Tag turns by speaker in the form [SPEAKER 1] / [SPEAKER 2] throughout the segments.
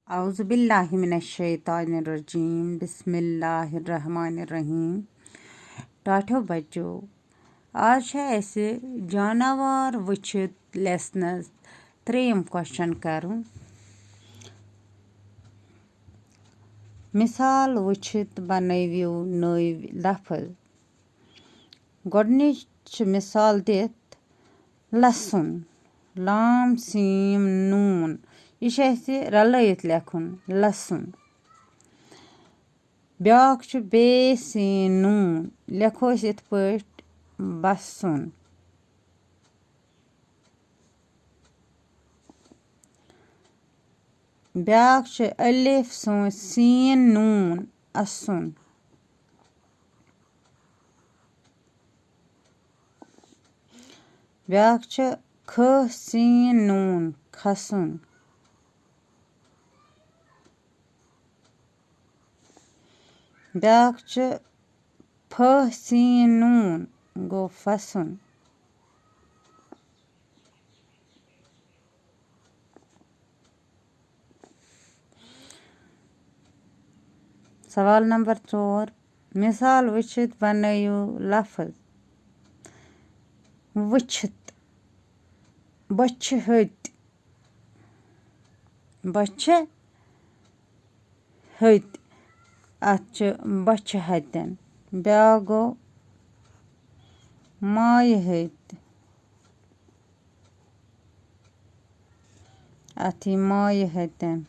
[SPEAKER 1] औज़ु बिल्लाहि मिनश्शैतानिर्रजीम बिस्मिल्लाहिर्रहमानिर्रहीम। टाठो बच्चो, आज ऐसे जानवर वुछित लेसनस 3 क्वेश्चन करूँ। मिसाल वुछित बनवियो नई लफ्ज़। गोडनिच मिसाल दित लहसुन, लाम सीम नून। यह रलयित लेखुन लहसुन। ब्याक बे सीन नून लेखो इत पट बसुन। ब्याक अलिफ सीन नून असुन। ब्याक ख सीन नून खसुन। ब्याक फ सीन नून गो फसुन। सवाल नंबर 4। मिसाल वुछित बनयु लफ्ज़। वुछित बच्छ हति, बच्छ हति अत बच्छ हतन। ब्याक गो माय हति अत माय हतन।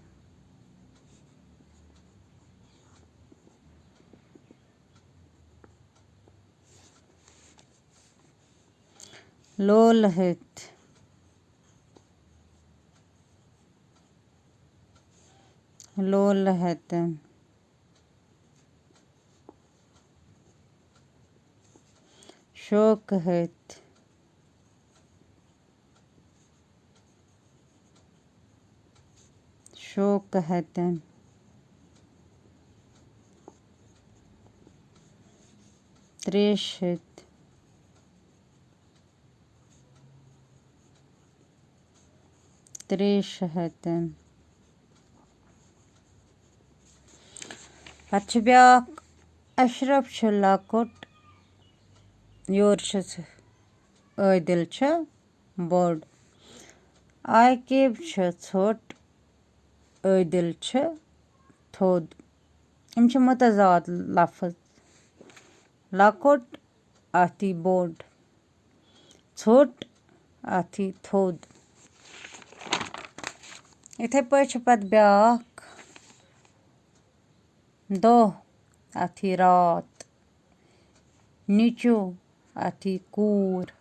[SPEAKER 1] लोल हति, लोल हतन। शोक हति, शोक हतन। त्रेश हति, त्रेश हतन। पत ब्याक अशरफ लकुट, योर आदिल बोड़। आकिब छोट, आदिल थोद। यम मुतजाद लफ्ज़। लकुट अथी बोड़, छोट अथी थोद। इथे पत ब्याक दोह अथी रात। निचो अथी कूर।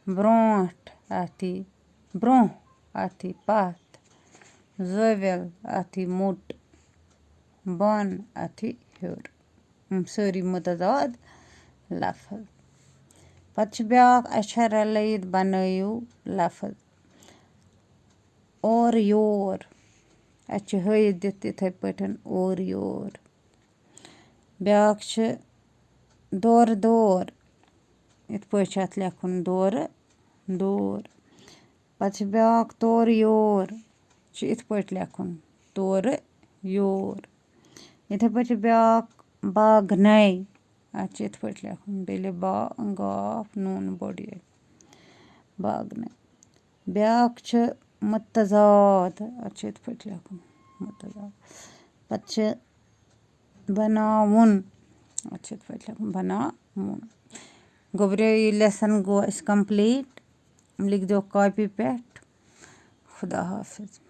[SPEAKER 1] ब्रोंठ अथी ब्रोह अथी पत। ज़विल अथी मुट। बन अथी हेर। सारी मुतजाद लफ्ज़। पत ब्याक अच्छा रलयित बनयु लफ्ज़। और योर अच्छे हयित दित इथे पटन और योर। ब्याक दौर दौर इत पट लेखुन दौर दौर। पत ब्याक तोर योर इत पट लेखुन तोर योर। इथे पट ब्याक बागनय अत इत पट लेखुन बेले बा गाफ नून बोड़ी बागनय। ब्याक मुतजाद अत इत पट लेखुन मुतजाद। पत बनावुन अत इत पट लेखुन बनावुन। गोबरे ये लेसन गो कंप्लीट। लिख दो कॉपी पे। खुदा हाफिज।